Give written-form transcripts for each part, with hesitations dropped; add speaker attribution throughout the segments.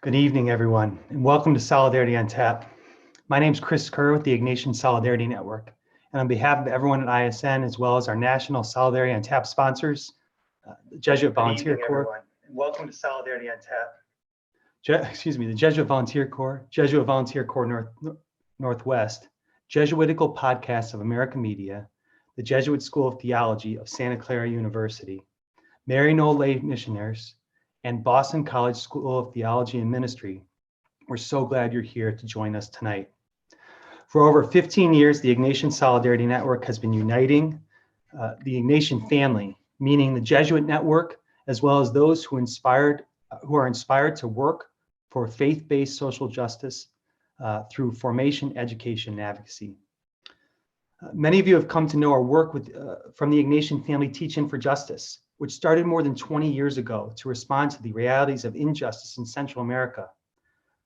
Speaker 1: Good evening, everyone, and welcome to Solidarity on Tap. My name is Chris Kerr with the Ignatian Solidarity Network, and on behalf of everyone at ISN, as well as our national Solidarity on Tap sponsors, the Jesuit Volunteer Corps. Everyone, and welcome to Solidarity on Tap. The Jesuit Volunteer Corps, Jesuit Volunteer Corps Northwest, Jesuitical Podcast of American Media, the Jesuit School of Theology of Santa Clara University, Maryknoll Lay Missionaries, and Boston College School of Theology and Ministry. We're so glad you're here to join us tonight. For over 15 years, the Ignatian Solidarity Network has been uniting the Ignatian family, meaning the Jesuit network, as well as those who are inspired to work for faith-based social justice through formation, education, and advocacy. Many of you have come to know our work from the Ignatian Family Teach-In for Justice, which started more than 20 years ago to respond to the realities of injustice in Central America.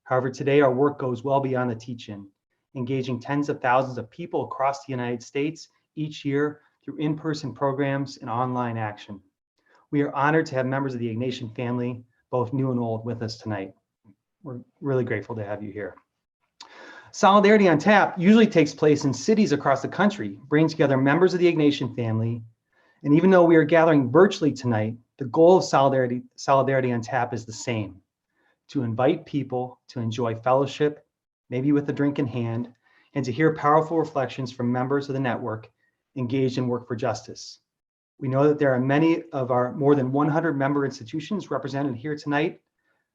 Speaker 1: However, today our work goes well beyond the teach-in, engaging tens of thousands of people across the United States each year through in-person programs and online action. We are honored to have members of the Ignatian family, both new and old, with us tonight. We're really grateful to have you here. Solidarity on Tap usually takes place in cities across the country, bringing together members of the Ignatian family. And even though we are gathering virtually tonight, the goal of Solidarity on Tap is the same: to invite people to enjoy fellowship, maybe with a drink in hand, and to hear powerful reflections from members of the network engaged in work for justice. We know that there are many of our more than 100 member institutions represented here tonight.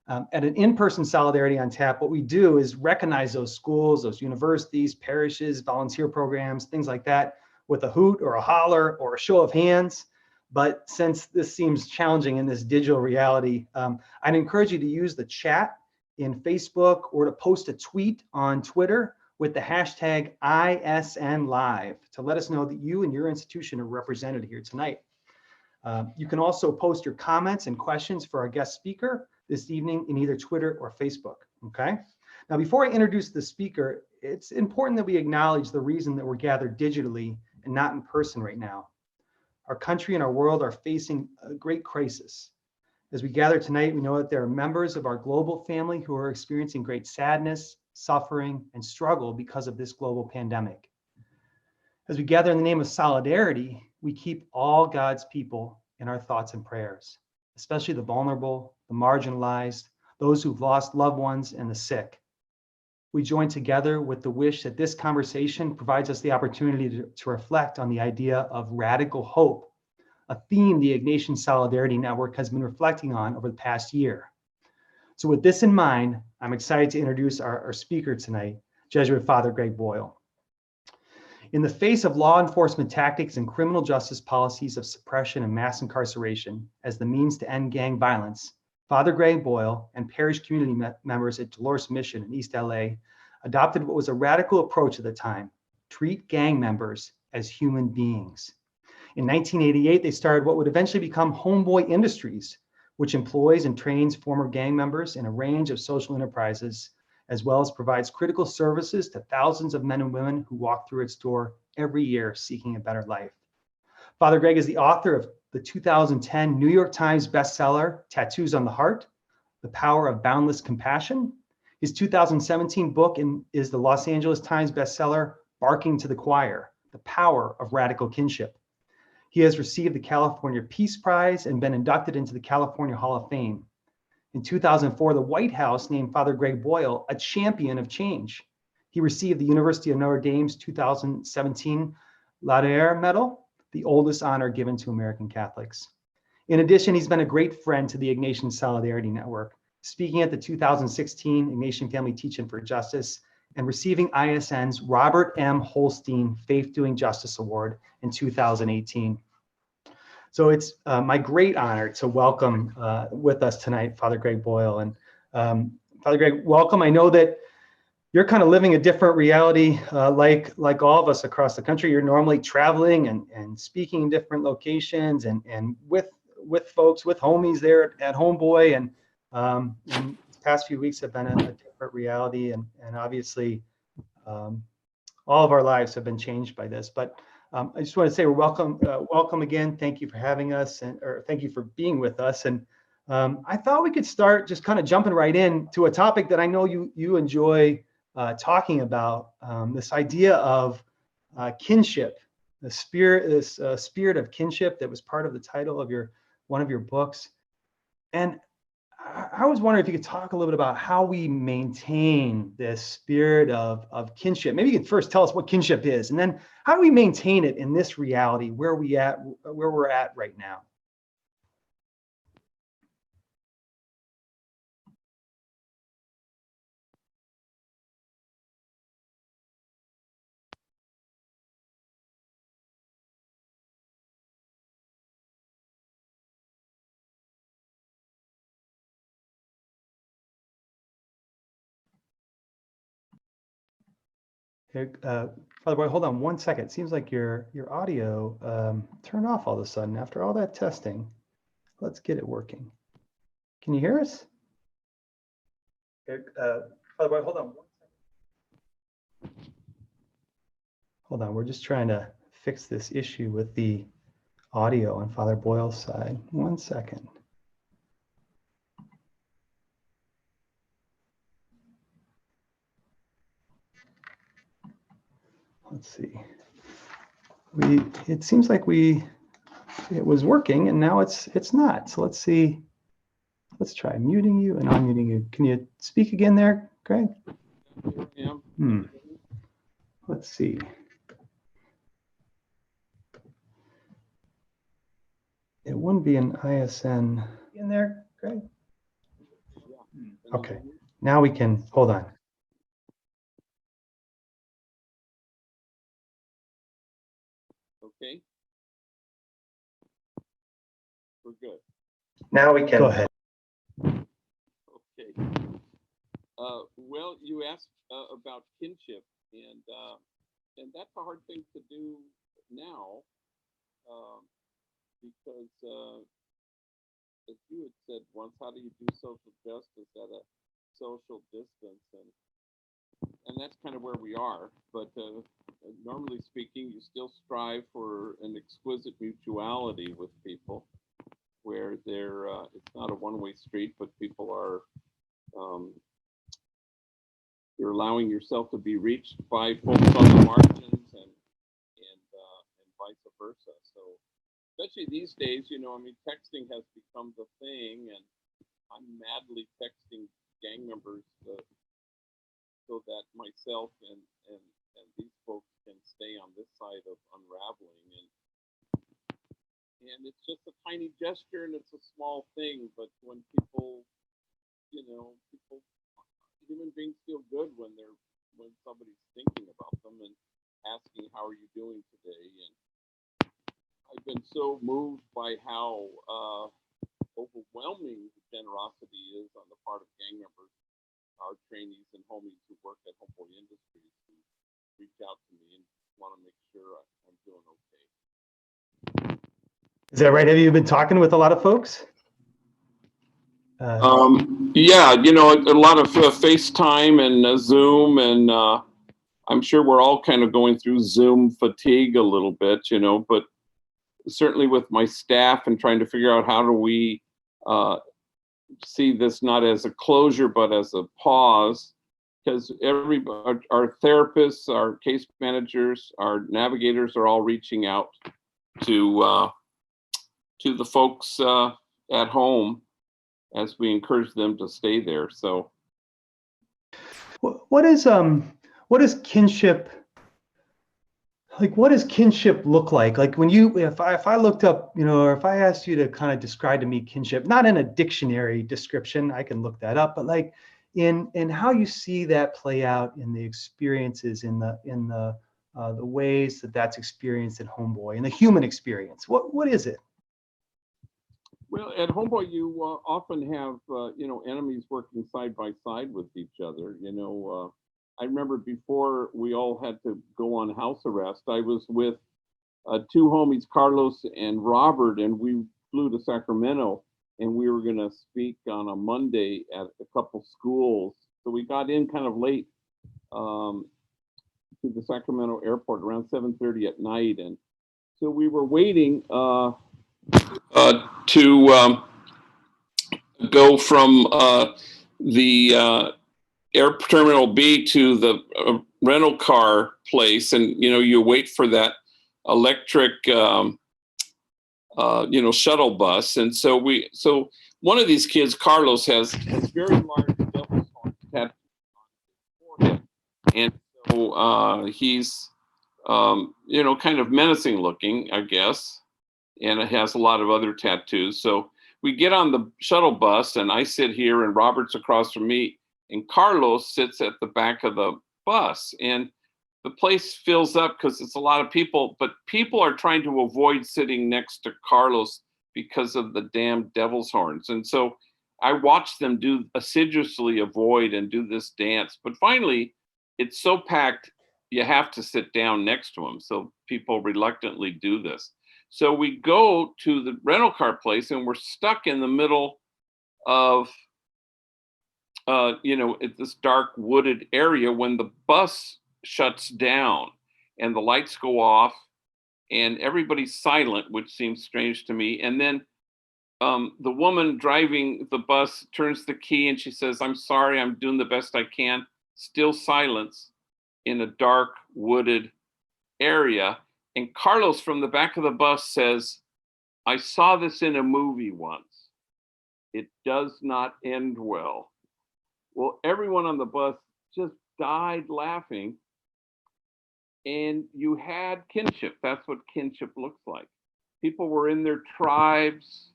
Speaker 1: At an in-person Solidarity on Tap, what we do is recognize those schools, those universities, parishes, volunteer programs, things like that, with a hoot or a holler or a show of hands. But since this seems challenging in this digital reality, I'd encourage you to use the chat in Facebook or to post a tweet on Twitter with the hashtag ISNLive to let us know that you and your institution are represented here tonight. You can also post your comments and questions for our guest speaker this evening in either Twitter or Facebook, okay? Now, before I introduce the speaker, it's important that we acknowledge the reason that we're gathered digitally and not in person right now. Our country and our world are facing a great crisis. As we gather tonight, we know that there are members of our global family who are experiencing great sadness, suffering, and struggle because of this global pandemic. As we gather in the name of solidarity, we keep all God's people in our thoughts and prayers, especially the vulnerable, the marginalized, those who've lost loved ones, and the sick. We join together with the wish that this conversation provides us the opportunity to reflect on the idea of radical hope, a theme the Ignatian Solidarity Network has been reflecting on over the past year. So with this in mind, I'm excited to introduce our speaker tonight, Jesuit Father Greg Boyle. In the face of law enforcement tactics and criminal justice policies of suppression and mass incarceration as the means to end gang violence, Father Greg Boyle and parish community members at Dolores Mission in East LA adopted what was a radical approach at the time: treat gang members as human beings. In 1988, they started what would eventually become Homeboy Industries, which employs and trains former gang members in a range of social enterprises, as well as provides critical services to thousands of men and women who walk through its door every year seeking a better life. Father Greg is the author of the 2010 New York Times bestseller, Tattoos on the Heart, The Power of Boundless Compassion. His 2017 book is the Los Angeles Times bestseller, Barking to the Choir, The Power of Radical Kinship. He has received the California Peace Prize and been inducted into the California Hall of Fame. In 2004, the White House named Father Greg Boyle a champion of change. He received the University of Notre Dame's 2017 Laureate Medal, the oldest honor given to American Catholics. In addition, he's been a great friend to the Ignatian Solidarity Network, speaking at the 2016 Ignatian Family Teach-In for Justice and receiving ISN's Robert M. Holstein Faith Doing Justice Award in 2018. So it's my great honor to welcome with us tonight, Father Greg Boyle. And Father Greg, welcome. I know that you're kind of living a different reality like all of us across the country. You're normally traveling and speaking in different locations and with folks, with homies there at Homeboy. And the past few weeks have been a different reality. And obviously, all of our lives have been changed by this. But I just want to say welcome again. Thank you for having us, or thank you for being with us. And I thought we could start just kind of jumping right in to a topic that I know you enjoy talking about, this idea of kinship, this spirit of kinship that was part of the title of one of your books. And I was wondering if you could talk a little bit about how we maintain this spirit of kinship. Maybe you could first tell us what kinship is, and then how do we maintain it in this reality where we're at right now? Here, Father Boyle, hold on one second. It seems like your audio turned off all of a sudden after all that testing. Let's get it working. Can you hear us? Here, Father Boyle, hold on one second. Hold on, we're just trying to fix this issue with the audio on Father Boyle's side. One second. Let's see. It seems like it was working and now it's not. So let's see. Let's try muting you and unmuting you. Can you speak again there, Greg?
Speaker 2: Yeah.
Speaker 1: Let's see. It wouldn't be an ISN in there, Greg? Okay. Now we can, hold on.
Speaker 2: Okay. We're good.
Speaker 1: Now we can. Go ahead.
Speaker 2: Okay. Well, you asked about kinship, and that's a hard thing to do now, because as you had said once, how do you do social justice at a social distance, and that's kind of where we are. But normally speaking, you still strive for an exquisite mutuality with people, where it's not a one-way street, but people are you're allowing yourself to be reached by folks on the margins, and vice versa. So especially these days, I mean, texting has become the thing, and I'm madly texting gang members so that myself and these folks can stay on this side of unraveling, and it's just a tiny gesture and it's a small thing, but when people human beings feel good when somebody's thinking about them and asking how are you doing today. And I've been so moved by how overwhelming the generosity is on the part of gang members, our trainees and homies who work at Homeboy Industries, who reach out to me and want to make sure I'm doing okay.
Speaker 1: Is that right? Have you been talking with a lot of folks?
Speaker 2: Yeah, a lot of FaceTime and Zoom, and I'm sure we're all kind of going through Zoom fatigue a little bit, but certainly with my staff and trying to figure out how do we see this not as a closure, but as a pause, because our therapists, our case managers, our navigators are all reaching out to the folks at home as we encourage them to stay there. So
Speaker 1: what is kinship, like what does kinship look like? Like when if I looked up, or if I asked you to kind of describe to me kinship, not in a dictionary description, I can look that up, but like in how you see that play out in the experiences, in the ways that's experienced at Homeboy, in the human experience, what is it?
Speaker 2: Well, at Homeboy, you often have, enemies working side by side with each other. I remember before we all had to go on house arrest, I was with two homies, Carlos and Robert, and we flew to Sacramento, and we were going to speak on a Monday at a couple schools. So we got in kind of late to the Sacramento airport around 7:30 at night. And so we were waiting to go from the Air Terminal B to the rental car place, and you wait for that electric shuttle bus. And so one of these kids, Carlos, has very large devil's horn tattoo on his forehead, and so he's kind of menacing looking, I guess, and it has a lot of other tattoos. So we get on the shuttle bus, and I sit here, and Robert's across from me, and Carlos sits at the back of the bus. And the place fills up because it's a lot of people, but people are trying to avoid sitting next to Carlos because of the damn devil's horns. And so I watch them assiduously avoid and do this dance. But finally, it's so packed, you have to sit down next to them. So people reluctantly do this. So we go to the rental car place, and we're stuck in the middle of, this dark wooded area when the bus shuts down and the lights go off and everybody's silent, which seems strange to me. And then the woman driving the bus turns the key and she says, "I'm sorry, I'm doing the best I can." Still silence in a dark wooded area. And Carlos from the back of the bus says, "I saw this in a movie once. It does not end well." Well, everyone on the bus just died laughing. And you had kinship. That's what kinship looks like. People were in their tribes.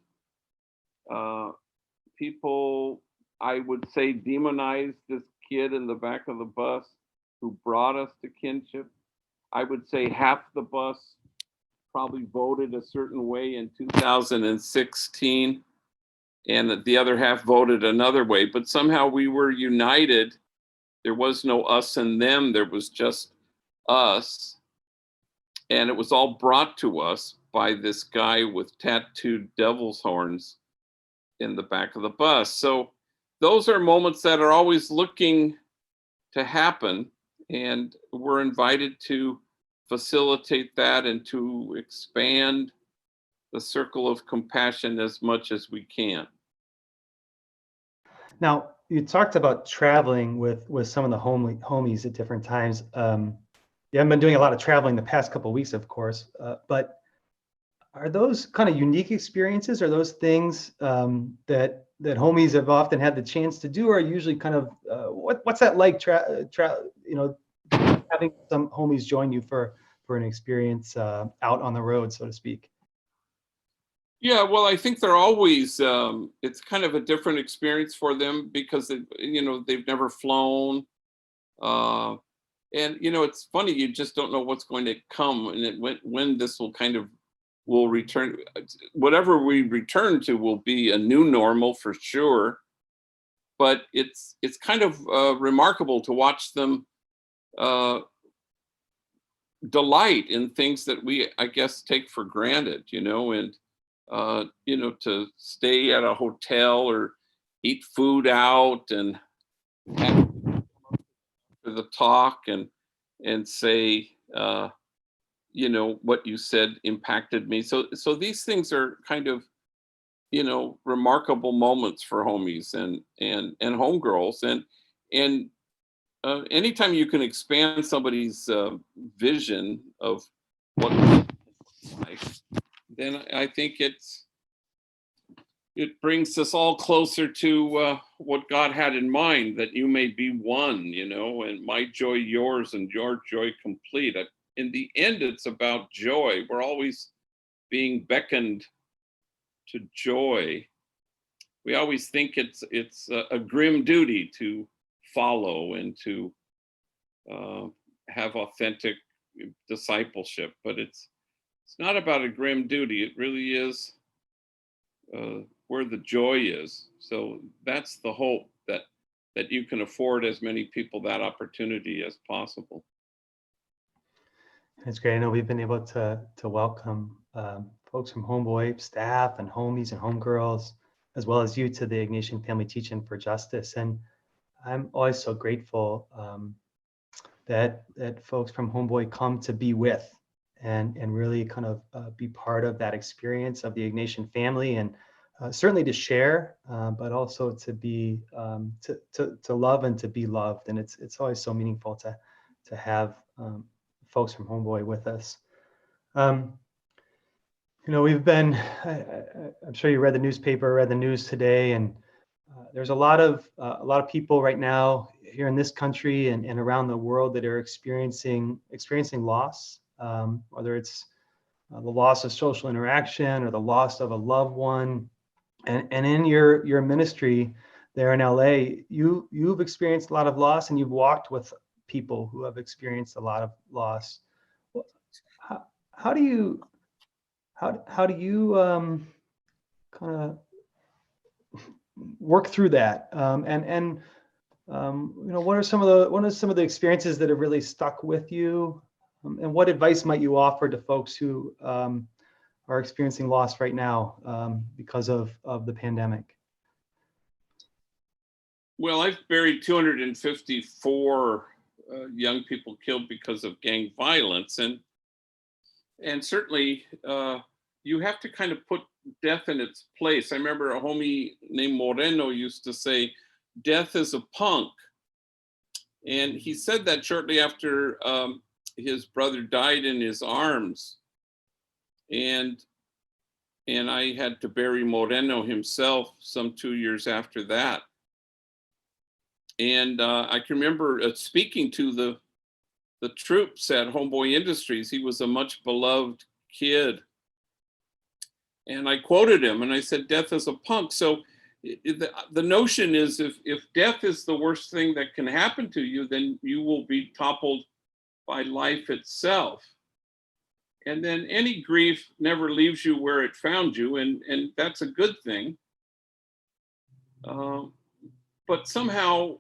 Speaker 2: People, I would say, demonized this kid in the back of the bus who brought us to kinship. I would say half the bus probably voted a certain way in 2016, and the other half voted another way. But somehow we were united. There was no us and them. There was just us, and it was all brought to us by this guy with tattooed devil's horns in the back of the bus. So those are moments that are always looking to happen, and we're invited to facilitate that and to expand the circle of compassion as much as we can.
Speaker 1: Now, you talked about traveling with some of the homies at different times. You haven't been doing a lot of traveling the past couple of weeks, of course, but are those kind of unique experiences? Are those things that homies have often had the chance to do, or are usually kind of what's that like? Having some homies join you for an experience out on the road, so to speak.
Speaker 2: Yeah, well, I think they're always, it's kind of a different experience for them because they've never flown. And it's funny, you just don't know what's going to come, and when this will return. Whatever we return to will be a new normal for sure. But it's kind of remarkable to watch them delight in things that we, I guess, take for granted, and to stay at a hotel or eat food out and have the talk and say, what you said impacted me. So these things are kind of, remarkable moments for homies and homegirls. And anytime you can expand somebody's vision of what it's like, then I think it brings us all closer to what God had in mind, that you may be one, and my joy yours and your joy complete. In the end, it's about joy. We're always being beckoned to joy. We always think it's a grim duty to follow and to have authentic discipleship, but it's not about a grim duty. It really is where the joy is. So that's the hope, that you can afford as many people that opportunity as possible.
Speaker 1: It's great. I know we've been able to welcome folks from Homeboy staff and homies and homegirls, as well as you, to the Ignatian Family Teach-In for Justice. And I'm always so grateful that folks from Homeboy come to be with and really kind of be part of that experience of the Ignatian family, and certainly to share, but also to be to love and to be loved. And it's always so meaningful to have folks from Homeboy with us. We've been, I'm sure you read the newspaper, read the news today, and there's a lot of people right now here in this country and around the world that are experiencing loss, whether it's the loss of social interaction or the loss of a loved one. And in your ministry there in LA, you've experienced a lot of loss, and you've walked with people who have experienced a lot of loss. How do you kind of work through that? What are some of the experiences that have really stuck with you? And what advice might you offer to folks who are experiencing loss right now because of the pandemic?
Speaker 2: Well, I've buried 254 young people killed because of gang violence, and certainly you have to kind of put death in its place. I remember a homie named Moreno used to say, "Death is a punk," and he said that shortly after his brother died in his arms, and I had to bury Moreno himself some 2 years after that. And I can remember speaking to the troops at Homeboy Industries. He was a much beloved kid. And I quoted him and I said, "Death is a punk." So the notion is if death is the worst thing that can happen to you, then you will be toppled by life itself. And then any grief never leaves you where it found you, and that's a good thing. But somehow,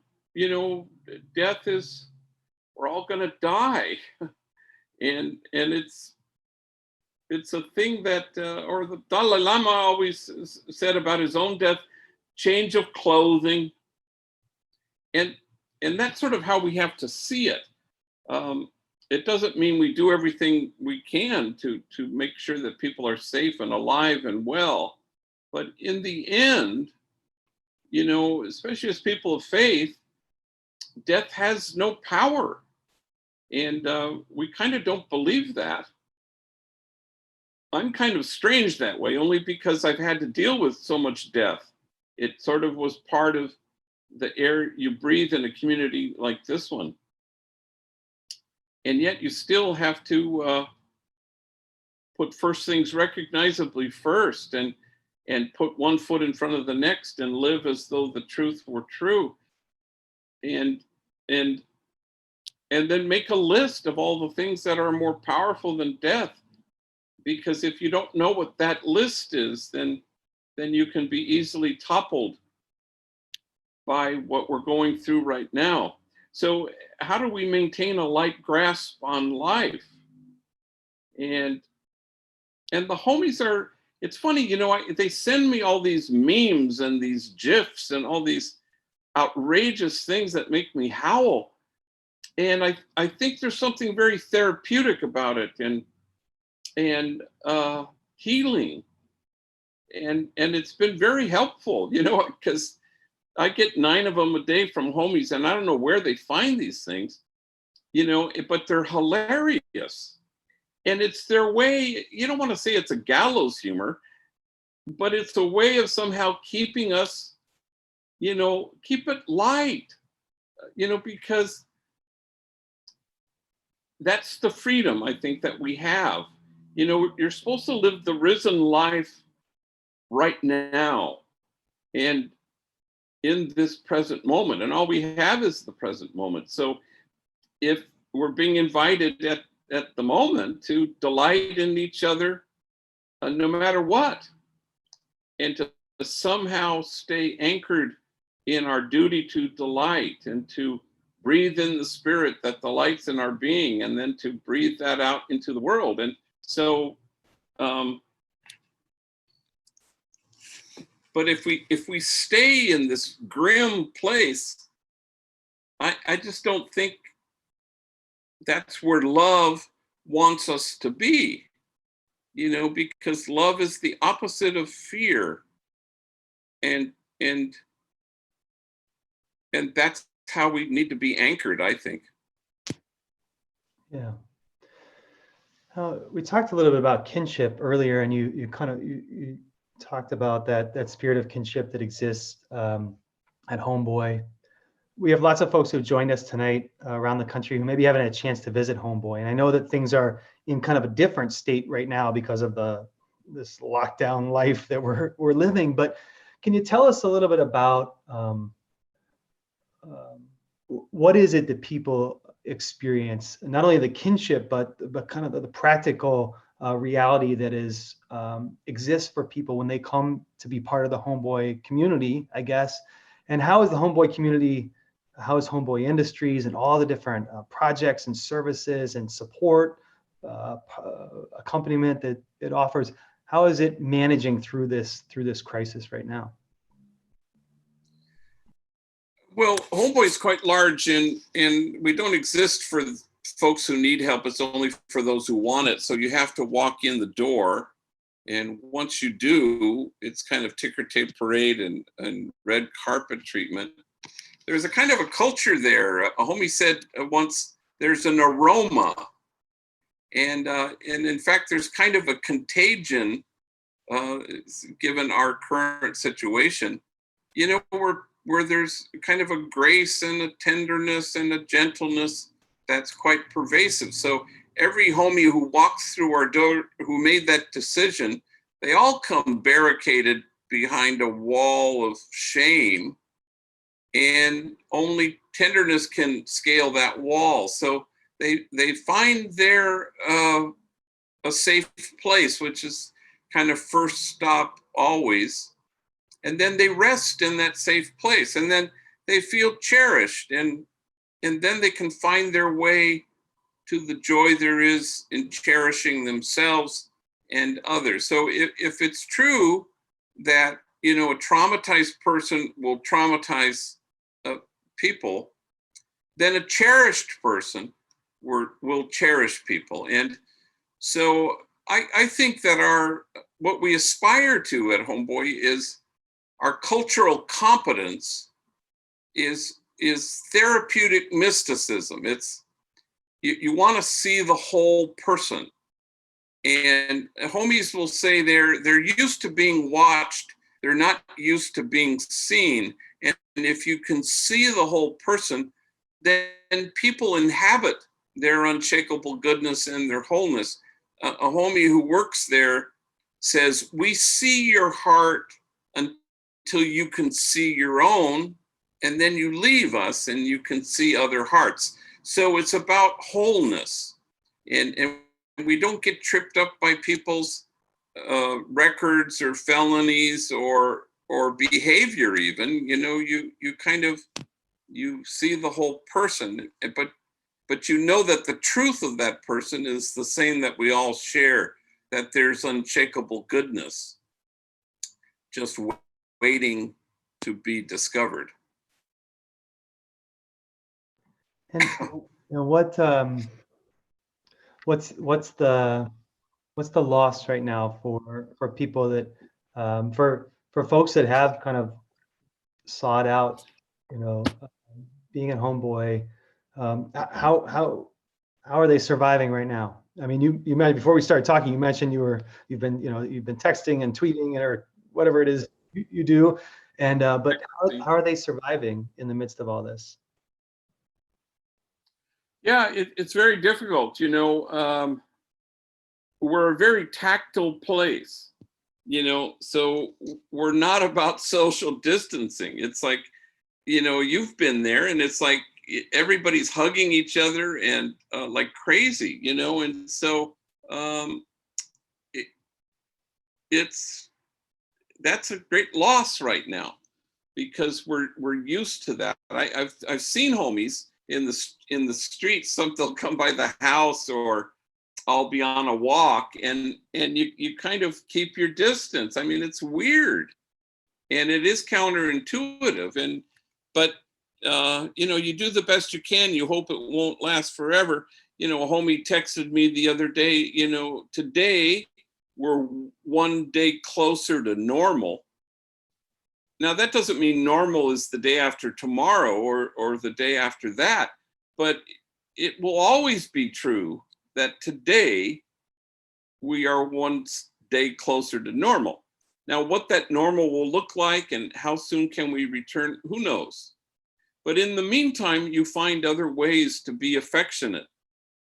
Speaker 2: death is, we're all gonna die. and it's a thing that, or the Dalai Lama always said about his own death, change of clothing. And that's sort of how we have to see it. It doesn't mean we do everything we can to make sure that people are safe and alive and well. But in the end, especially as people of faith, death has no power. And we kind of don't believe that. I'm kind of strange that way, only because I've had to deal with so much death. It sort of was part of the air you breathe in a community like this one. And yet you still have to put first things recognizably first, and put one foot in front of the next and live as though the truth were true. And then make a list of all the things that are more powerful than death. Because if you don't know what that list is, then you can be easily toppled by what we're going through right now. So how do we maintain a light grasp on life? And the homies are, it's funny, they send me all these memes and these GIFs and all these outrageous things that make me howl. And I think there's something very therapeutic about it, and healing. And it's been very helpful, because I get 9 of them a day from homies, and I don't know where they find these things, but they're hilarious. And it's their way, you don't want to say it's a gallows humor, but it's a way of somehow keeping us, keep it light, because that's the freedom I think that we have. You're supposed to live the risen life right now and in this present moment. And all we have is the present moment. So if we're being invited at the moment to delight in each other, no matter what, and to somehow stay anchored in our duty to delight and to breathe in the spirit that delights in our being, and then to breathe that out into the world. And so, but if we stay in this grim place, I just don't think that's where love wants us to be, because love is the opposite of fear. and and and that's how we need to be anchored, I think.
Speaker 1: Yeah. We talked a little bit about kinship earlier, and you kind of you talked about that spirit of kinship that exists at Homeboy. We have lots of folks who joined us tonight around the country who maybe haven't had a chance to visit Homeboy, and I know that things are in kind of a different state right now because of this lockdown life that we're living. But can you tell us a little bit about what is it that people experience, not only the kinship, but kind of the practical reality that is exists for people when they come to be part of the Homeboy community, I guess. And how is the Homeboy community, how is Homeboy Industries and all the different projects and services and support, accompaniment that it offers, how is it managing through this crisis right now?
Speaker 2: Well, Homeboy is quite large, and we don't exist for folks who need help. It's only for those who want it. So you have to walk in the door, and once you do, it's kind of ticker tape parade and red carpet treatment. There's a kind of a culture there. A homie said once, there's an aroma, and in fact, there's kind of a contagion, given our current situation. You know, where there's kind of a grace and a tenderness and a gentleness that's quite pervasive. So every homie who walks through our door, who made that decision, they all come barricaded behind a wall of shame, and only tenderness can scale that wall. So they find their a safe place, which is kind of first stop always. And then they rest in that safe place, and then they feel cherished, and then they can find their way to the joy there is in cherishing themselves and others. So if it's true that, you know, a traumatized person will traumatize people, then a cherished person will cherish people. And so I think that what we aspire to at Homeboy is our cultural competence is therapeutic mysticism. It's you want to see the whole person, and homies will say they're used to being watched. They're not used to being seen. And if you can see the whole person, then people inhabit their unshakable goodness and their wholeness. A homie who works there says, "We see your heart until you can see your own, and then you leave us and you can see other hearts." So it's about wholeness, and we don't get tripped up by people's records or felonies or behavior. Even, you know, you kind of, you see the whole person, but you know that the truth of that person is the same that we all share, that there's unshakable goodness just waiting to be discovered.
Speaker 1: And you know what's the loss right now for people that for folks that have kind of sought out, you know, being at Homeboy, how are they surviving right now? I mean, you mentioned before we started talking, you mentioned you've been texting and tweeting or whatever it is you do, and but how are they surviving in the midst of all this?
Speaker 2: Yeah, it's very difficult. You know, we're a very tactile place, you know, so we're not about social distancing. It's like, you know, you've been there, and it's like everybody's hugging each other and like crazy, you know, and so that's a great loss right now, because we're used to that. I've seen homies in the streets. Some, they'll come by the house, or I'll be on a walk, and you kind of keep your distance. I mean, it's weird, and it is counterintuitive, but you know, you do the best you can. You hope it won't last forever. You know, a homie texted me the other day, you know, today we're one day closer to normal. Now that doesn't mean normal is the day after tomorrow or the day after that, but it will always be true that today we are one day closer to normal. Now, what that normal will look like and how soon can we return, who knows? But in the meantime, you find other ways to be affectionate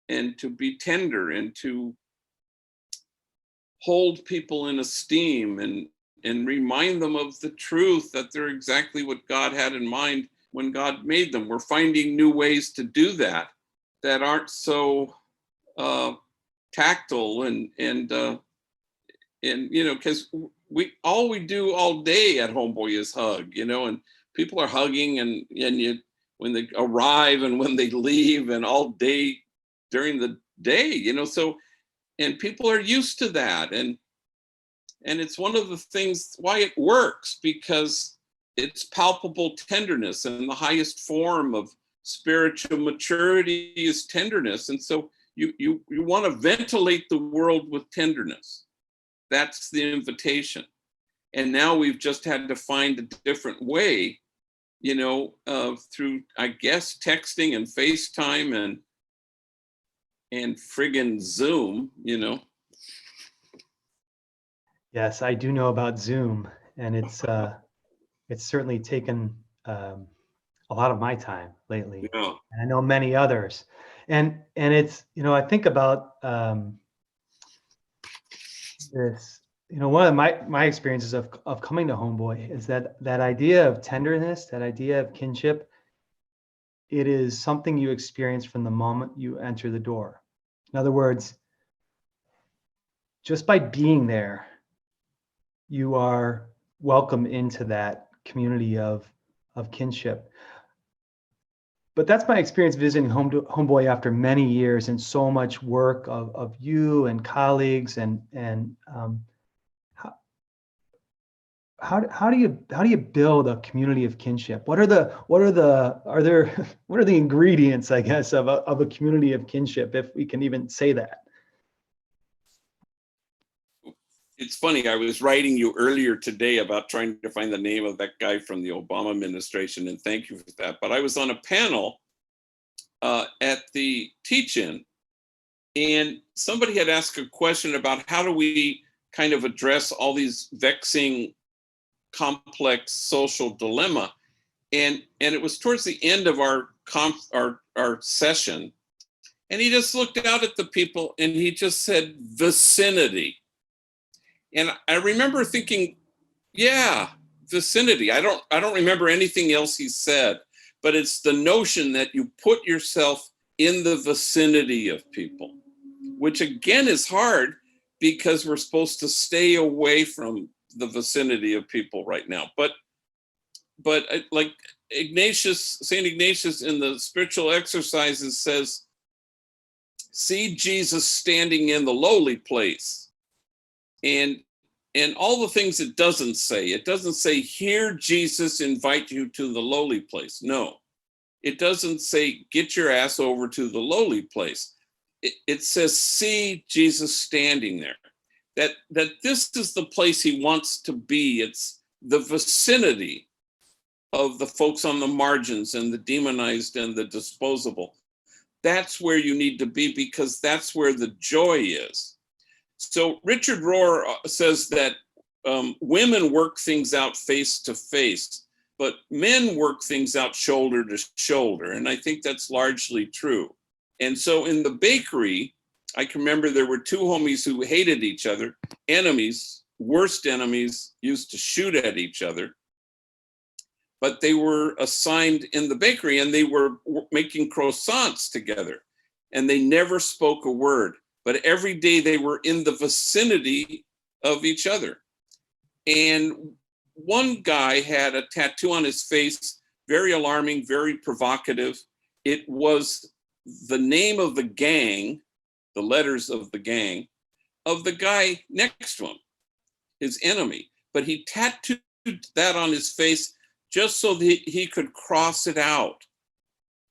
Speaker 2: and to be tender and to hold people in esteem and remind them of the truth that they're exactly what God had in mind when God made them. We're finding new ways to do that that aren't so tactile and you know, because all we do all day at Homeboy is hug, you know, and people are hugging and you when they arrive and when they leave and all day during the day, you know, so and people are used to that and it's one of the things why it works, because it's palpable tenderness, and the highest form of spiritual maturity is tenderness. And so you want to ventilate the world with tenderness. That's the invitation. And now we've just had to find a different way, you know, through, I guess, texting and FaceTime and friggin' Zoom, you know.
Speaker 1: Yes, I do know about Zoom, and it's certainly taken a lot of my time lately,
Speaker 2: Yeah.
Speaker 1: and I know many others. And it's, you know, I think about this, you know, one of my experiences of coming to Homeboy is that idea of tenderness, that idea of kinship. It is something you experience from the moment you enter the door. In other words, just by being there, you are welcome into that community of kinship. But that's my experience visiting Homeboy after many years and so much work of you and colleagues and how do you build a community of kinship? What are the ingredients, I guess, of a community of kinship, if we can even say that?
Speaker 2: It's funny, I was writing you earlier today about trying to find the name of that guy from the Obama administration, and thank you for that. But I was on a panel at the teach-in, and somebody had asked a question about how do we kind of address all these vexing, complex social dilemma. And it was towards the end of our session, and he just looked out at the people and he just said, vicinity. And I remember thinking, yeah, vicinity. I don't remember anything else he said, but it's the notion that you put yourself in the vicinity of people, which again is hard because we're supposed to stay away from the vicinity of people right now. But like St. Ignatius in the spiritual exercises says, see Jesus standing in the lowly place. And all the things it doesn't say, hear Jesus invite you to the lowly place. No, it doesn't say, get your ass over to the lowly place. It says, see Jesus standing there. That this is the place he wants to be. It's the vicinity of the folks on the margins and the demonized and the disposable. That's where you need to be, because that's where the joy is. So Richard Rohr says that women work things out face to face, but men work things out shoulder to shoulder. And I think that's largely true. And so in the bakery, I can remember there were two homies who hated each other, enemies, worst enemies, used to shoot at each other. But they were assigned in the bakery and they were making croissants together, and they never spoke a word. But every day they were in the vicinity of each other. And one guy had a tattoo on his face, very alarming, very provocative. It was the name of the gang, the letters of the gang, of the guy next to him, his enemy. But he tattooed that on his face just so that he could cross it out.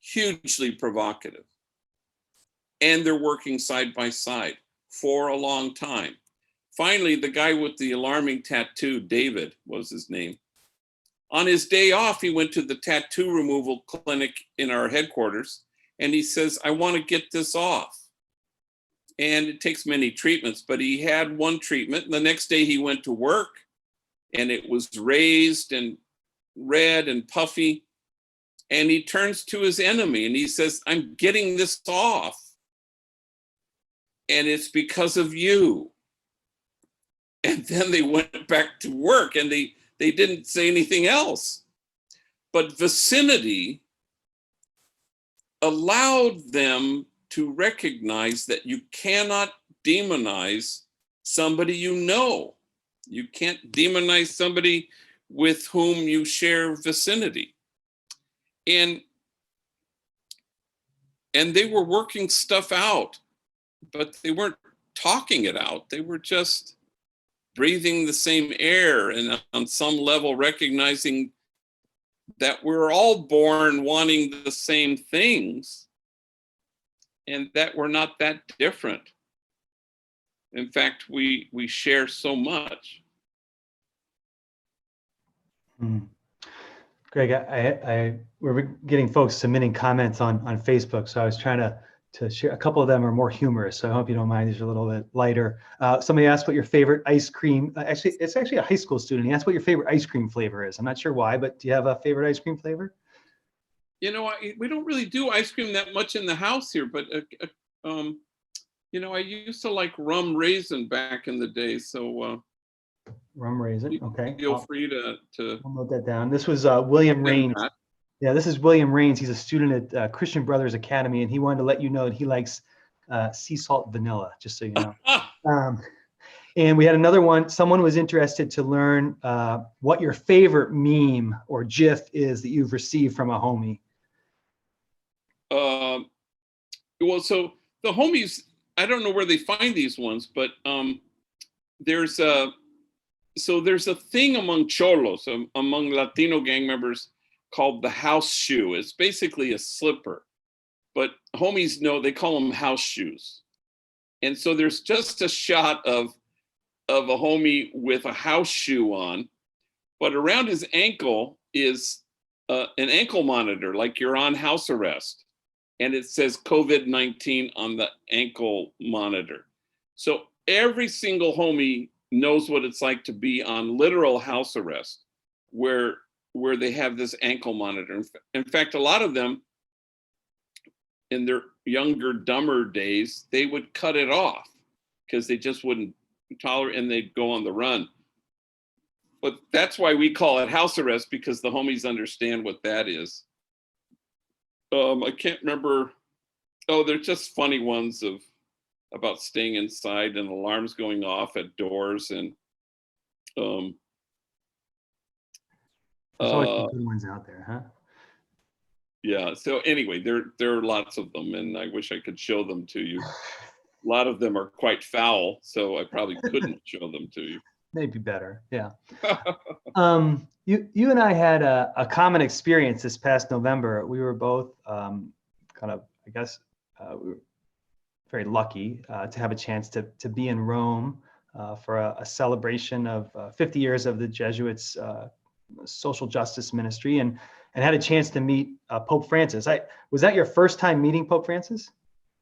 Speaker 2: Hugely provocative. And they're working side by side for a long time. Finally, the guy with the alarming tattoo, David was his name, On his day off, he went to the tattoo removal clinic in our headquarters, and he says, I want to get this off. And it takes many treatments, but he had one treatment. And the next day he went to work, and it was raised and red and puffy. And he turns to his enemy and he says, I'm getting this off. And it's because of you. And then they went back to work, and they didn't say anything else. But vicinity allowed them to recognize that you cannot demonize somebody you know. You can't demonize somebody with whom you share vicinity. And they were working stuff out, but they weren't talking it out. They were just breathing the same air, and on some level recognizing that we're all born wanting the same things, and that we're not that different. In fact, we share so much.
Speaker 1: Greg, we're getting folks submitting comments on Facebook, so I was trying to share. A couple of them are more humorous, so I hope you don't mind. These are a little bit lighter. Somebody asked what your favorite ice cream. It's actually a high school student. He asked what your favorite ice cream flavor is. I'm not sure why, but do you have a favorite ice cream flavor?
Speaker 2: You know, we don't really do ice cream that much in the house here, but you know, I used to like rum raisin back in the day, so
Speaker 1: rum raisin. Okay.
Speaker 2: Feel free to.
Speaker 1: I'll note that down. This was William Raines. Yeah, this is William Raines. He's a student at Christian Brothers Academy, and he wanted to let you know that he likes sea salt vanilla, just so you know. And we had another one. Someone was interested to learn what your favorite meme or GIF is that you've received from a homie.
Speaker 2: Well, so the homies, I don't know where they find these ones, but there's a thing among cholos, among Latino gang members, called the house shoe. It's basically a slipper, but homies know, they call them house shoes. And so there's just a shot of a homie with a house shoe on, but around his ankle is an ankle monitor, like you're on house arrest. And it says COVID-19 on the ankle monitor. So every single homie knows what it's like to be on literal house arrest, where they have this ankle monitor. In fact, a lot of them, in their younger, dumber days, they would cut it off because they just wouldn't tolerate, and they'd go on the run. But that's why we call it house arrest, because the homies understand what that is. I can't remember. Oh, they're just funny ones about staying inside and alarms going off at doors, and
Speaker 1: there's always some good ones out there, huh?
Speaker 2: Yeah. So anyway, there are lots of them, and I wish I could show them to you. A lot of them are quite foul, so I probably couldn't show them to you.
Speaker 1: Maybe better, yeah. You and I had a common experience this past November. We were both kind of, I guess, we were very lucky to have a chance to be in Rome for a celebration of 50 years of the Jesuits' social justice ministry, and had a chance to meet Pope Francis. Was that your first time meeting Pope Francis?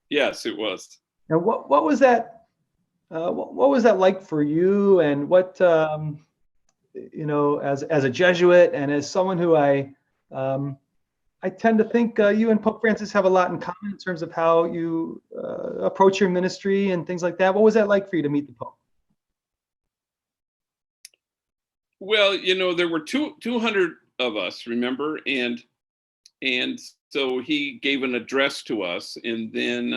Speaker 2: Yes, it was.
Speaker 1: And what was that? What was that like for you? And what you know, as a Jesuit and as someone who I tend to think you and Pope Francis have a lot in common in terms of how you approach your ministry and things like that. What was that like for you to meet the Pope?
Speaker 2: Well, you know, there were 200 of us, remember, and so he gave an address to us, and then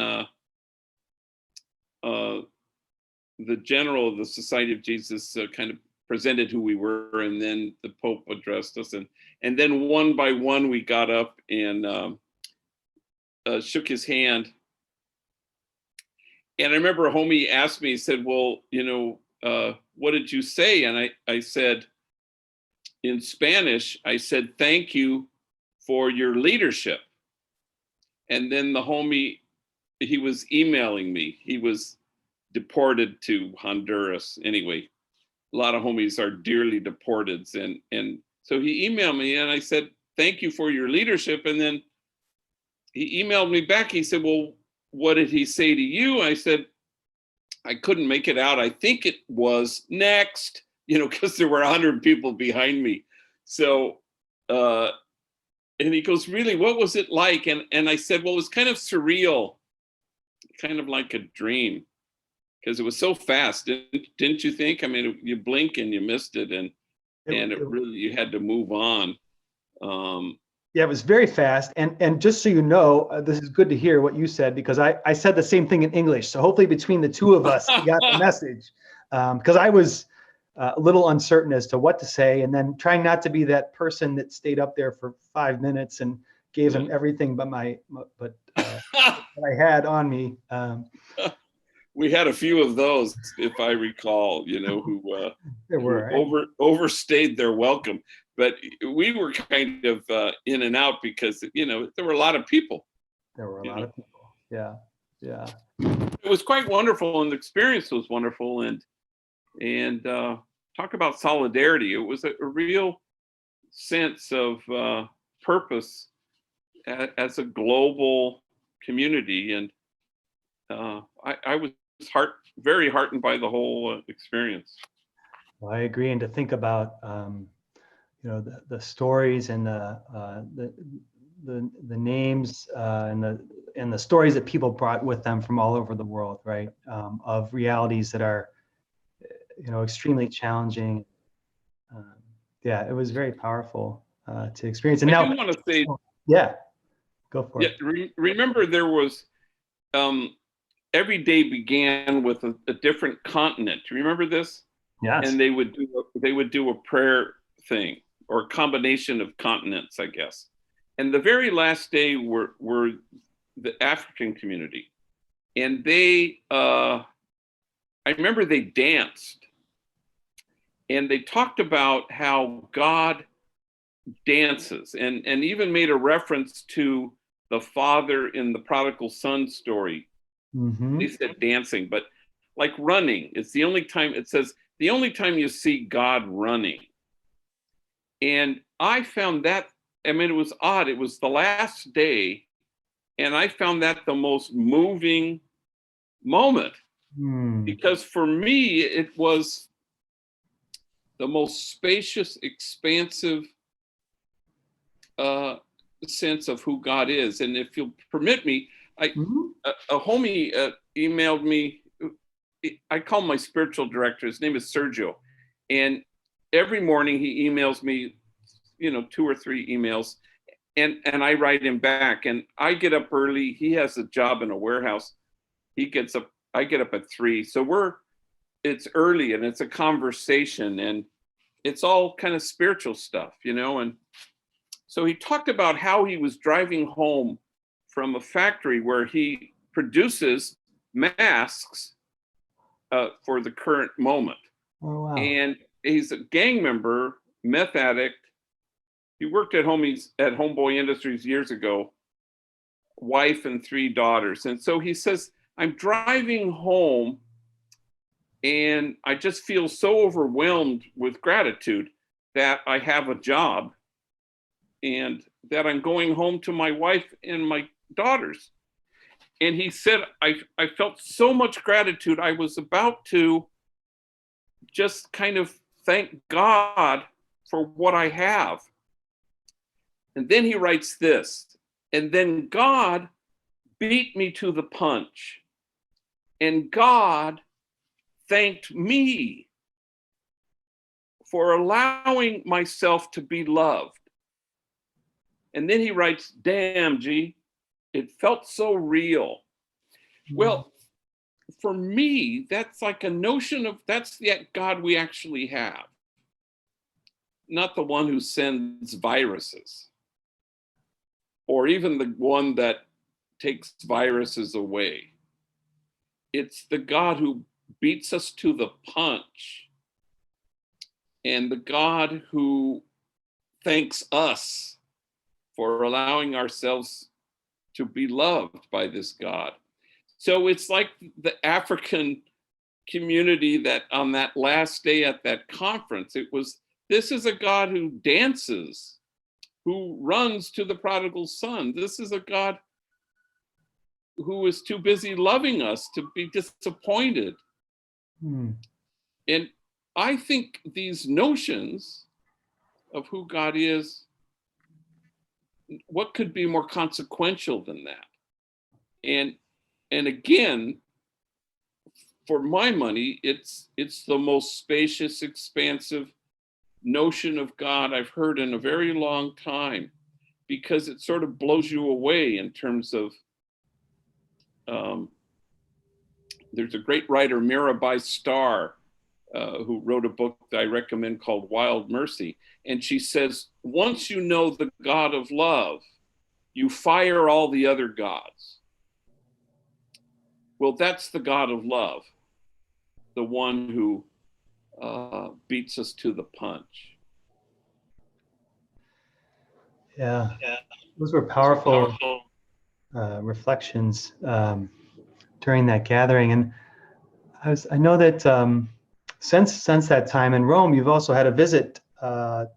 Speaker 2: the general of the Society of Jesus kind of presented who we were, and then the Pope addressed us, and then one by one we got up and shook his hand. And I remember a homie asked me, he said, well, you know, what did you say? And I said, in Spanish, I said, thank you for your leadership. And then the homie, he was emailing me. He was deported to Honduras. Anyway, a lot of homies are dearly deported. And So he emailed me and I said, thank you for your leadership. And then he emailed me back. He said, well, what did he say to you? I said, I couldn't make it out. I think it was next, because there were 100 people behind me. So, and he goes, really, what was it like? And I said, well, it was kind of surreal, kind of like a dream, because it was so fast. Didn't you think? I mean, you blink and you missed it, and it really, you had to move on.
Speaker 1: Yeah, it was very fast. And just so you know, this is good to hear what you said, because I said the same thing in English. So hopefully between the two of us, we got the message. Because I was a little uncertain as to what to say, and then trying not to be that person that stayed up there for 5 minutes and gave him everything but what I had on me.
Speaker 2: We had a few of those, if I recall, who
Speaker 1: there were
Speaker 2: overstayed their welcome. But we were kind of in and out because, there were a lot of people.
Speaker 1: There were a lot of people. Yeah. Yeah.
Speaker 2: It was quite wonderful, and the experience was wonderful. And talk about solidarity. It was a real sense of purpose as a global community. And I was very heartened by the whole experience.
Speaker 1: Well, I agree. And to think about, the stories and the names and the stories that people brought with them from all over the world, right? Of realities that are, extremely challenging. Yeah, it was very powerful to experience. And
Speaker 2: I
Speaker 1: now,
Speaker 2: do want to say,
Speaker 1: yeah, go for it.
Speaker 2: Remember, there was every day began with a different continent. Do you remember this?
Speaker 1: Yes.
Speaker 2: And they would do a prayer thing, or a combination of continents, I guess. And the very last day were the African community, and they I remember they danced, and they talked about how God dances, and even made a reference to the father in the prodigal son story.
Speaker 1: Mm-hmm.
Speaker 2: They said dancing, but like running. It's the only time, it says, the only time you see God running. And I found that, it was odd. It was the last day, and I found that the most moving moment. Because for me, it was the most spacious, expansive sense of who God is. And if you'll permit me, a homie emailed me. I call my spiritual director. His name is Sergio, and every morning he emails me, 2 or 3 emails, and I write him back. And I get up early. He has a job in a warehouse. He gets up. I get up at 3. So it's early, and it's a conversation, and it's all kind of spiritual stuff, And so he talked about how he was driving home from a factory where he produces masks for the current moment.
Speaker 1: Oh, wow.
Speaker 2: And he's a gang member, meth addict. He worked at Homeboy Industries years ago, wife and 3 daughters. And so he says, I'm driving home and I just feel so overwhelmed with gratitude that I have a job and that I'm going home to my wife and my daughters. And he said, I felt so much gratitude. I was about to just kind of thank God for what I have. And then he writes this, and then God beat me to the punch, and God thanked me for allowing myself to be loved. And then he writes, damn, G, it felt so real. Well, for me, that's like a notion of, that's the God we actually have, not the one who sends viruses, or even the one that takes viruses away. It's the God who beats us to the punch, and the God who thanks us for allowing ourselves to be loved by this God. So it's like the African community that on that last day at that conference, it was This is a God who dances, who runs to the prodigal son. This is a God who is too busy loving us to be disappointed.
Speaker 1: Hmm.
Speaker 2: And I think these notions of who God is, what could be more consequential than that? And again, for my money, it's the most spacious, expansive notion of God I've heard in a very long time, because it sort of blows you away in terms of, there's a great writer, Mirabai Starr, who wrote a book that I recommend called Wild Mercy. And she says, once you know the God of love, you fire all the other gods. Well, that's the God of love, the one who beats us to the punch.
Speaker 1: Yeah, those were powerful reflections during that gathering. And I know that since that time in Rome, you've also had a visit to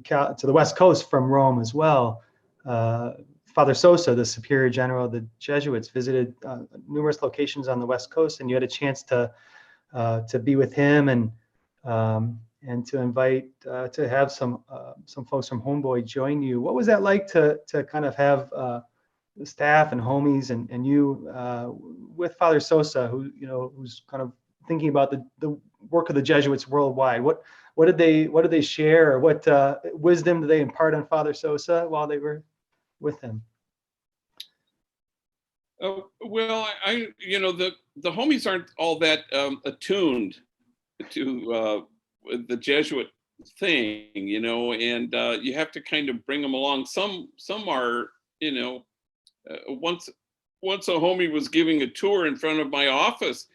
Speaker 1: the West Coast from Rome as well. Father Sosa, the Superior General of the Jesuits, visited numerous locations on the West Coast, and you had a chance to be with him and to invite to have some folks from Homeboy join you. What was that like to kind of have the staff and homies and you with Father Sosa, who's kind of thinking about the work of the Jesuits worldwide? What did they share, or what wisdom did they impart on Father Sosa while they were with him?
Speaker 2: Oh, well, the homies aren't all that attuned to the Jesuit thing, and you have to kind of bring them along. Some are, once a homie was giving a tour in front of my office,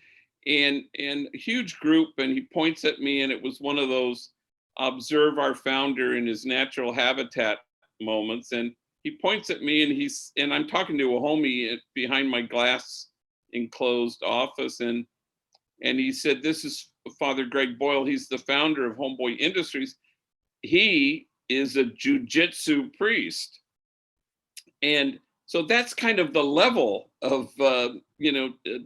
Speaker 2: and a huge group, and he points at me, and it was one of those observe our founder in his natural habitat moments, and he points at me, and I'm talking to a homie behind my glass enclosed office, and he said, "This is Father Greg Boyle. He's the founder of Homeboy Industries. He is a jujitsu priest." And so that's kind of the level of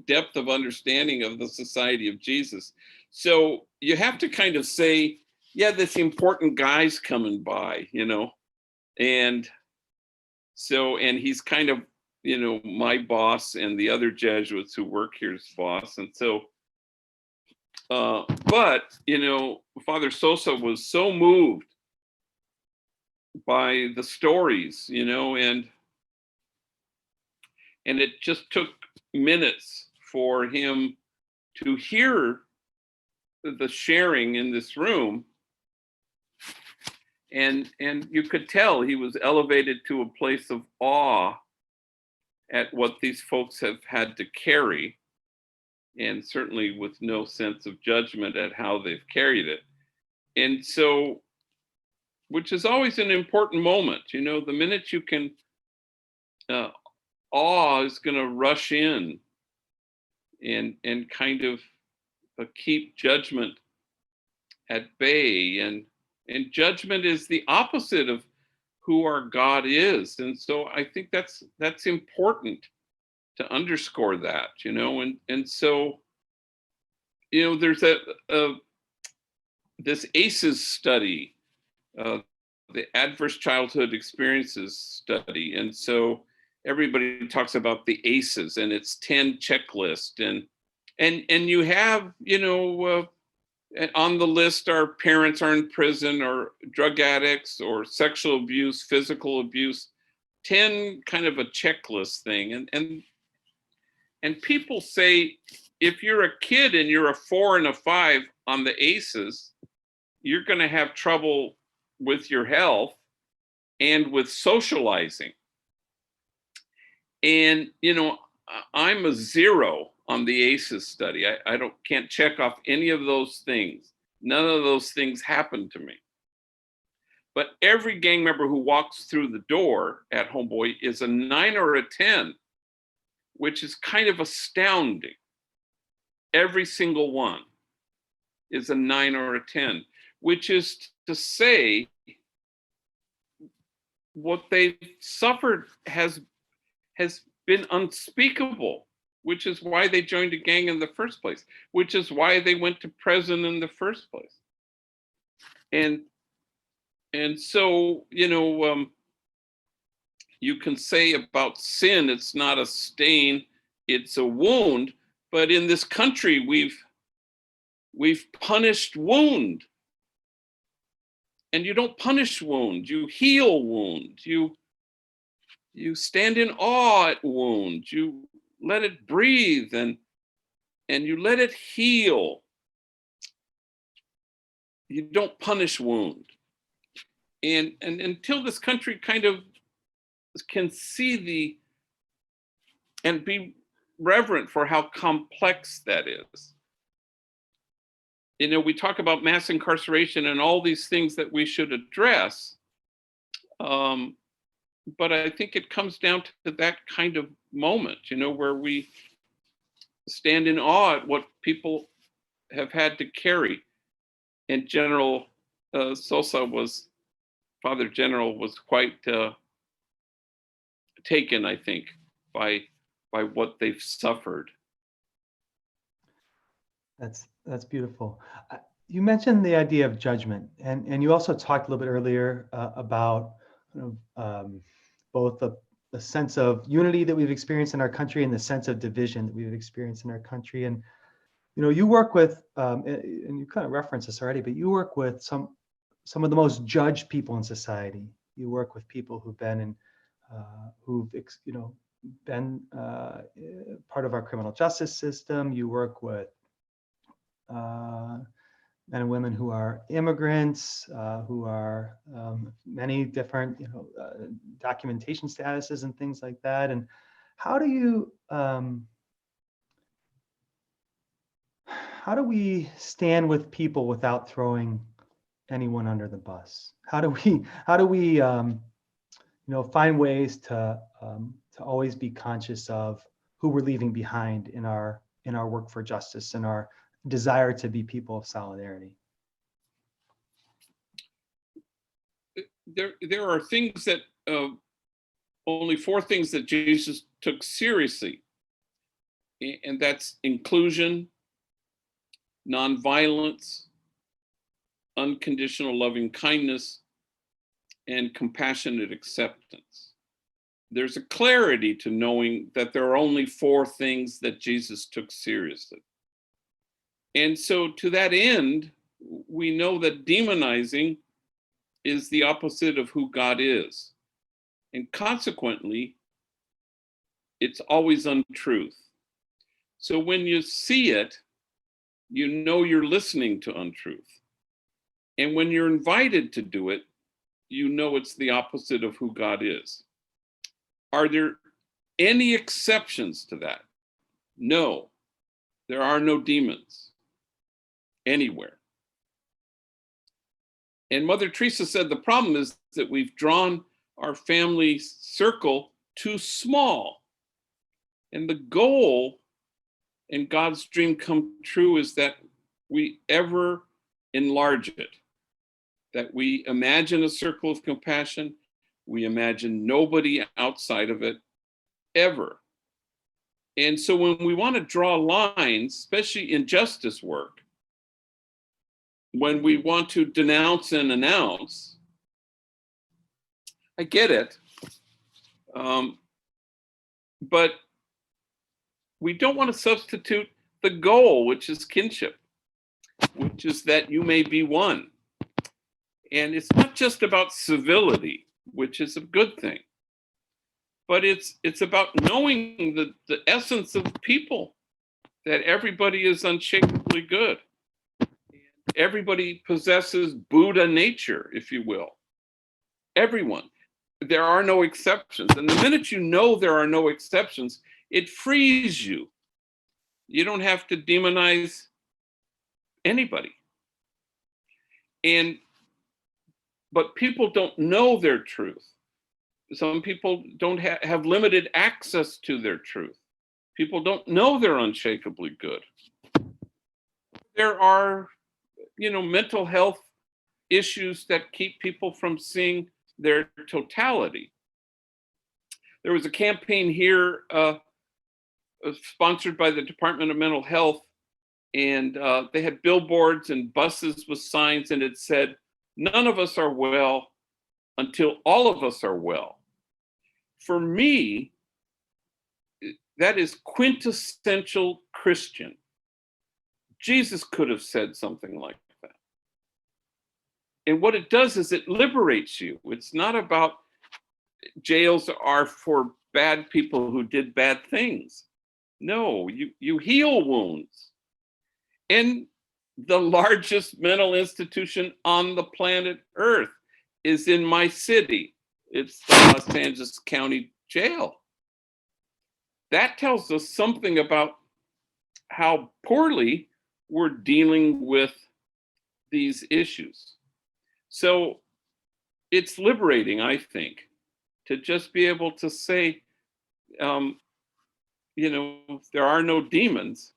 Speaker 2: depth of understanding of the Society of Jesus. So you have to kind of say, yeah, this important guy's coming by, and so, and he's kind of, my boss and the other Jesuits who work here's boss. And so, but, Father Sosa was so moved by the stories, and it just took minutes for him to hear the sharing in this room. And you could tell he was elevated to a place of awe at what these folks have had to carry, and certainly with no sense of judgment at how they've carried it. And so, which is always an important moment, the minute you can, awe is going to rush in and kind of keep judgment at bay, and judgment is the opposite of who our God is. And so I think that's important to underscore that, and so, there's this ACEs study, the Adverse Childhood Experiences study. And so everybody talks about the ACEs, and it's 10 checklist, and you have, on the list are parents are in prison, or drug addicts, or sexual abuse, physical abuse, 10 kind of a checklist thing. And people say, if you're a kid and you're a 4 and a 5 on the ACEs, you're going to have trouble with your health and with socializing. And, I'm a 0 on the ACEs study. I can't check off any of those things. None of those things happened to me. But every gang member who walks through the door at Homeboy is a 9 or a 10, which is kind of astounding. Every single one is a 9 or a 10, which is to say what they've suffered has been unspeakable, which is why they joined a gang in the first place, which is why they went to prison in the first place. And so, you can say about sin, it's not a stain, it's a wound. But in this country, we've punished wound. And you don't punish wound, you heal wound. You stand in awe at wound. You let it breathe and you let it heal. You don't punish wound. And until this country kind of can see and be reverent for how complex that is. We talk about mass incarceration and all these things that we should address. But I think it comes down to that kind of moment, where we stand in awe at what people have had to carry. And General Father General was quite taken, I think, by what they've suffered.
Speaker 1: That's beautiful. You mentioned the idea of judgment, and you also talked a little bit earlier about both the sense of unity that we've experienced in our country and the sense of division that we've experienced in our country. And you work with, and you kind of referenced this already, but you work with some of the most judged people in society. You work with people who've been been part of our criminal justice system. You work with men and women who are immigrants, who are many different, documentation statuses and things like that. And how do we stand with people without throwing anyone under the bus? How do we find ways to always be conscious of who we're leaving behind in our work for justice and our desire to be people of solidarity?
Speaker 2: There are things that only 4 things that Jesus took seriously, and that's inclusion, nonviolence, unconditional loving kindness, and compassionate acceptance. There's a clarity to knowing that there are only 4 things that Jesus took seriously. And so to that end, we know that demonizing is the opposite of who God is. And consequently, it's always untruth. So when you see it, you know you're listening to untruth. And when you're invited to do it, you know it's the opposite of who God is. Are there any exceptions to that? No, there are no demons anywhere. And Mother Teresa said the problem is that we've drawn our family circle too small. And the goal in God's dream come true is that we ever enlarge it, that we imagine a circle of compassion, we imagine nobody outside of it, ever. And so when we want to draw lines, especially in justice work, when we want to denounce and announce, I get it, but we don't want to substitute the goal, which is kinship, which is that you may be one. And it's not just about civility, which is a good thing, but it's about knowing the essence of people, that everybody is unshakably good. Everybody possesses Buddha nature, if you will. Everyone. There are no exceptions. And the minute you know there are no exceptions, it frees you. You don't have to demonize anybody. But people don't know their truth. Some people don't have limited access to their truth. People don't know they're unshakably good. There are, mental health issues that keep people from seeing their totality. There was a campaign here sponsored by the Department of Mental Health, and they had billboards and buses with signs, and it said, "None of us are well until all of us are well." For me, that is quintessential Christian. Jesus could have said something like that. And what it does is it liberates you. It's not about jails are for bad people who did bad things. No, you heal wounds. And the largest mental institution on the planet Earth is in my city. It's the Los Angeles County Jail. That tells us something about how poorly we're dealing with these issues. So it's liberating, I think, to just be able to say, there are no demons.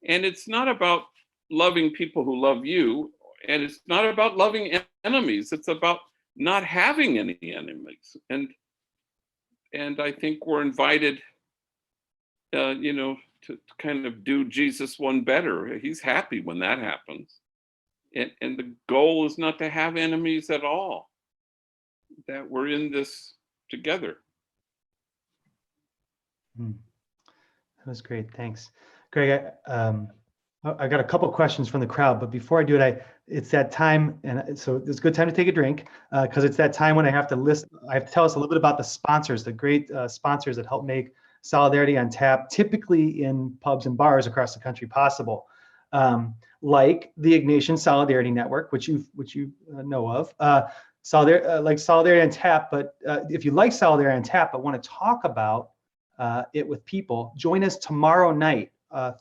Speaker 2: And it's not about loving people who love you. And it's not about loving enemies. It's about not having any enemies. And I think we're invited, to kind of do Jesus one better. He's happy when that happens. And the goal is not to have enemies at all, that we're in this together.
Speaker 1: That was great. Thanks. Greg, I got a couple questions from the crowd, but before I do it, it's that time, and so it's a good time to take a drink, because it's that time when I have to tell us a little bit about the sponsors, the great sponsors that help make Solidarity on Tap, typically in pubs and bars across the country, possible. Like the Ignatian Solidarity Network, which you know of, like Solidarity on Tap. But if you like Solidarity on Tap but want to talk about it with people, join us tomorrow night,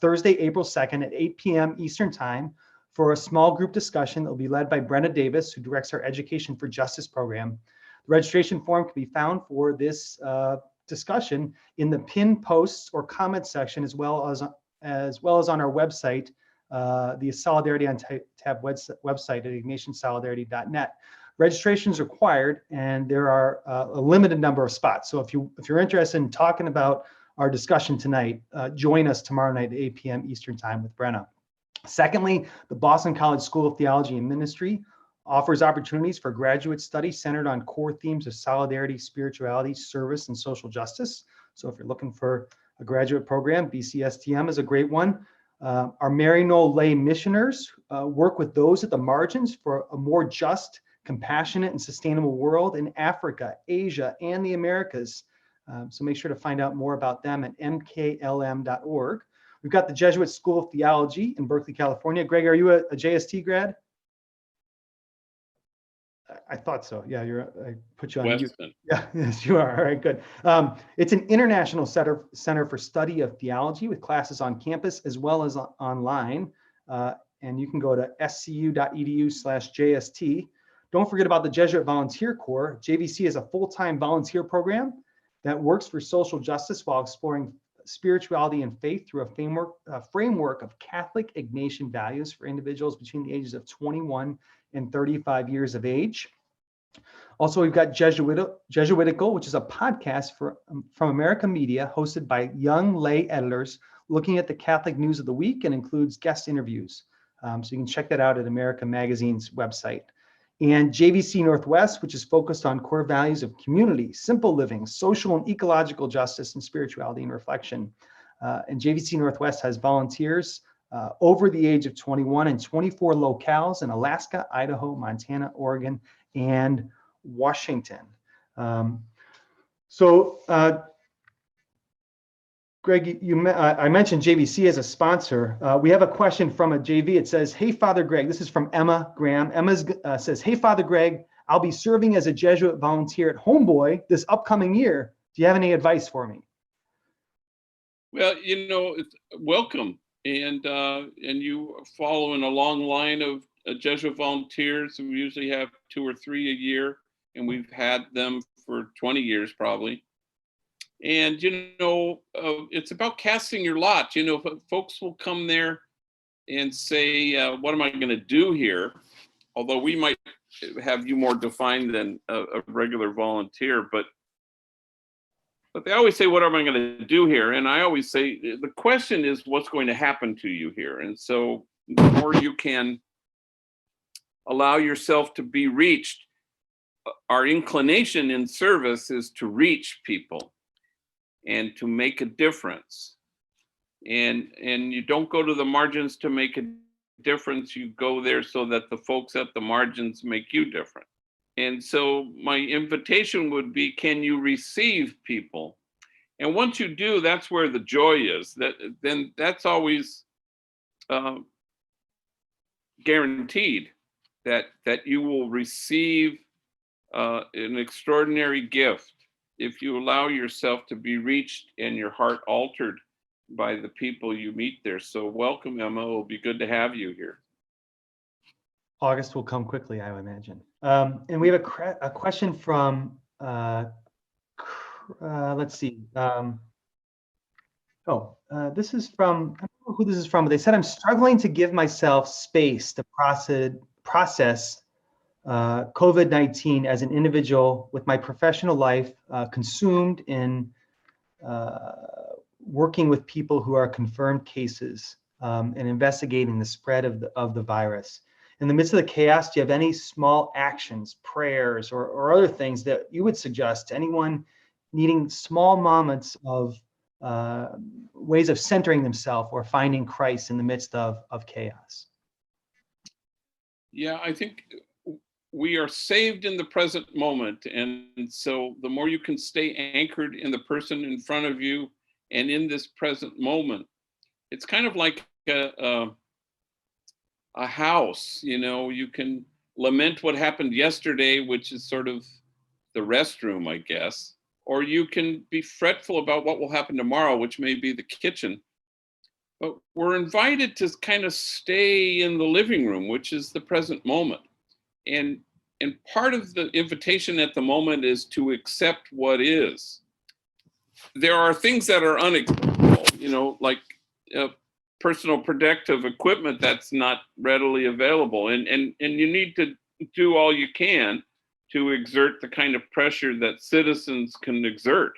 Speaker 1: Thursday, April 2nd at 8 p.m. Eastern Time, for a small group discussion that will be led by Brenna Davis, who directs our Education for Justice program. The registration form can be found for this discussion in the pinned posts or comments section, as well as on our website, the Solidarity on Tap website at ignatiansolidarity.net. Registration is required, and there are a limited number of spots. So if you're interested in talking about our discussion tonight, join us tomorrow night at 8 p.m. Eastern Time with Brenna. Secondly, the Boston College School of Theology and Ministry offers opportunities for graduate study centered on core themes of solidarity, spirituality, service, and social justice. So if you're looking for a graduate program, BCSTM is a great one. Our Maryknoll lay missioners work with those at the margins for a more just, compassionate, and sustainable world in Africa, Asia, and the Americas. So make sure to find out more about them at mklm.org. We've got the Jesuit School of Theology in Berkeley, California. Greg, are you a JST grad? I thought so. Yeah, I put you on mute. Yeah, yes, you are. All right, good. It's an international center for study of theology with classes on campus as well as online. And you can go to scu.edu/JST. Don't forget about the Jesuit Volunteer Corps. JVC is a full-time volunteer program that works for social justice while exploring spirituality and faith through a framework of Catholic Ignatian values for individuals between the ages of 21 and 35 years of age. Also, we've got Jesuitical, which is a podcast from America Media, hosted by young lay editors looking at the Catholic news of the week, and includes guest interviews. So you can check that out at America Magazine's website. And JVC Northwest, which is focused on core values of community, simple living, social and ecological justice, and spirituality and reflection. And JVC Northwest has volunteers over the age of 21 in 24 locales in Alaska, Idaho, Montana, Oregon, and Washington. Greg, I mentioned JVC as a sponsor. We have a question from a JV. It says, "Hey, Father Greg," this is from Emma Graham. Emma says, "Hey, Father Greg, I'll be serving as a Jesuit volunteer at Homeboy this upcoming year. Do you have any advice for me?"
Speaker 2: Well, it's welcome. And you follow in a long line of Jesuit volunteers. We usually have 2 or 3 a year, and we've had them for 20 years probably. And, it's about casting your lot. Folks will come there and say, what am I going to do here? Although we might have you more defined than a regular volunteer, but they always say, what am I going to do here? And I always say, the question is, what's going to happen to you here? And so the more you can allow yourself to be reached, our inclination in service is to reach people and to make a difference. And you don't go to the margins to make a difference. You go there so that the folks at the margins make you different. And so my invitation would be, can you receive people? And once you do, that's where the joy is. Then that's always guaranteed that you will receive an extraordinary gift if you allow yourself to be reached and your heart altered by the people you meet there. So welcome, Emma. It'll be good to have you here.
Speaker 1: August will come quickly, I would imagine. And we have a question from, let's see. This is from, I don't know who this is from, but they said, I'm struggling to give myself space to process COVID-19 as an individual with my professional life consumed in working with people who are confirmed cases and investigating the spread of the virus. In the midst of the chaos, do you have any small actions, prayers, or other things that you would suggest to anyone needing small moments of ways of centering themselves or finding Christ in the midst of chaos?
Speaker 2: Yeah, I think we are saved in the present moment. And so the more you can stay anchored in the person in front of you and in this present moment, it's kind of like a house. You know, you can lament what happened yesterday, which is sort of the restroom, I guess, or you can be fretful about what will happen tomorrow, which may be the kitchen. But we're invited to kind of stay in the living room, which is the present moment. And part of the invitation at the moment is to accept what is. There are things that are unacceptable, you know, like personal protective equipment that's not readily available. And you need to do all you can to exert the kind of pressure that citizens can exert.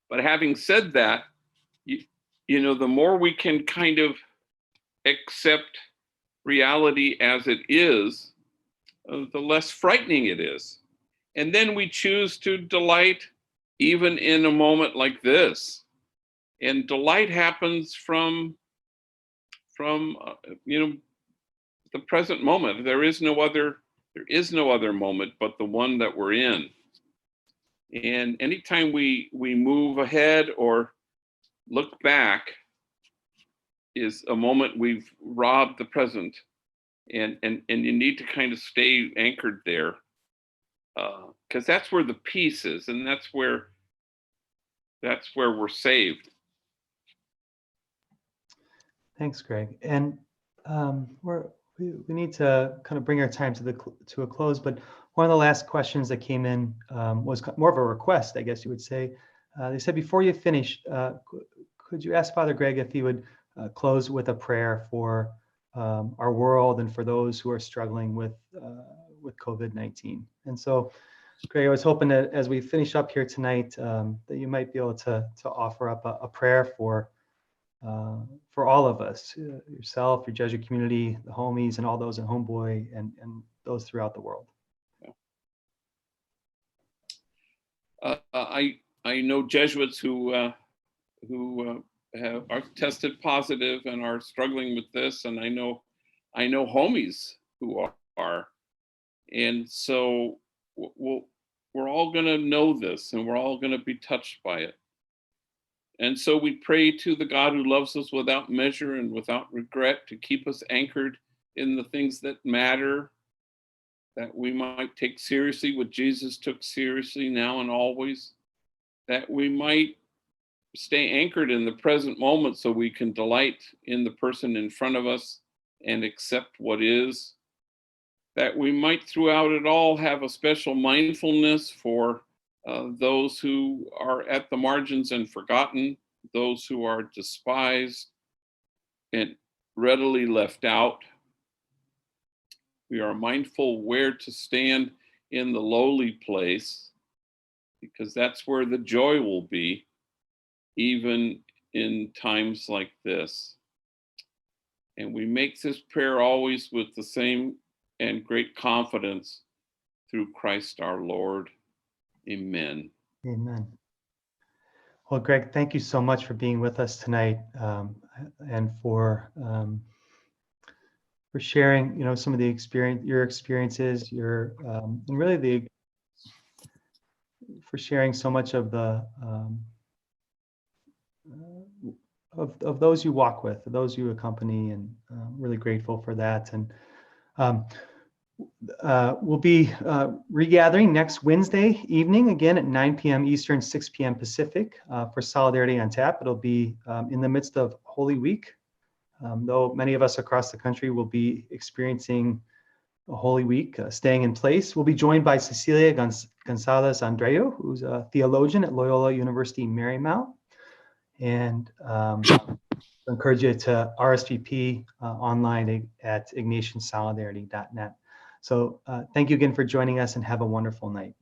Speaker 2: But having said that, you know, the more we can kind of accept reality as it is, the less frightening it is. And then we choose to delight even in a moment like this. And delight happens from you know, the present moment. There is no other moment but the one that we're in. And anytime we move ahead or look back is a moment we've robbed the present. And you need to kind of stay anchored there, because that's where the peace is, and that's where we're saved.
Speaker 1: Thanks, Greg. And we need to kind of bring our time to a close. But one of the last questions that came in was more of a request, I guess you would say. They said, before you finish, could you ask Father Greg if he would close with a prayer for our world and for those who are struggling with COVID-19. And so, Greg, I was hoping that as we finish up here tonight, that you might be able to offer up a prayer for all of us, yourself, your Jesuit community, the homies, and all those in Homeboy, and those throughout the world.
Speaker 2: I know Jesuits who are tested positive and are struggling with this, and I know homies who are, and so we're all going to know this, and we're all going to be touched by it. And so we pray to the God who loves us without measure and without regret to keep us anchored in the things that matter, that we might take seriously what Jesus took seriously now and always, that we might stay anchored in the present moment so we can delight in the person in front of us and accept what is, that we might throughout it all have a special mindfulness for those who are at the margins and forgotten, those who are despised and readily left out. We are mindful where to stand in the lowly place, because that's where the joy will be, even in times like this. And we make this prayer always with the same and great confidence through Christ our Lord. Amen.
Speaker 1: Amen. Well, Greg, thank you so much for being with us tonight, and for sharing, some of the your experiences, and really for sharing so much of the of those you walk with, those you accompany, and really grateful for that. And we'll be regathering next Wednesday evening, again at 9 p.m. Eastern, 6 p.m. Pacific, for Solidarity on Tap. It'll be in the midst of Holy Week, though many of us across the country will be experiencing a Holy Week, staying in place. We'll be joined by Cecilia Gonzalez Andreu, who's a theologian at Loyola University Marymount. And I encourage you to RSVP online at ignatiansolidarity.net. So thank you again for joining us, and have a wonderful night.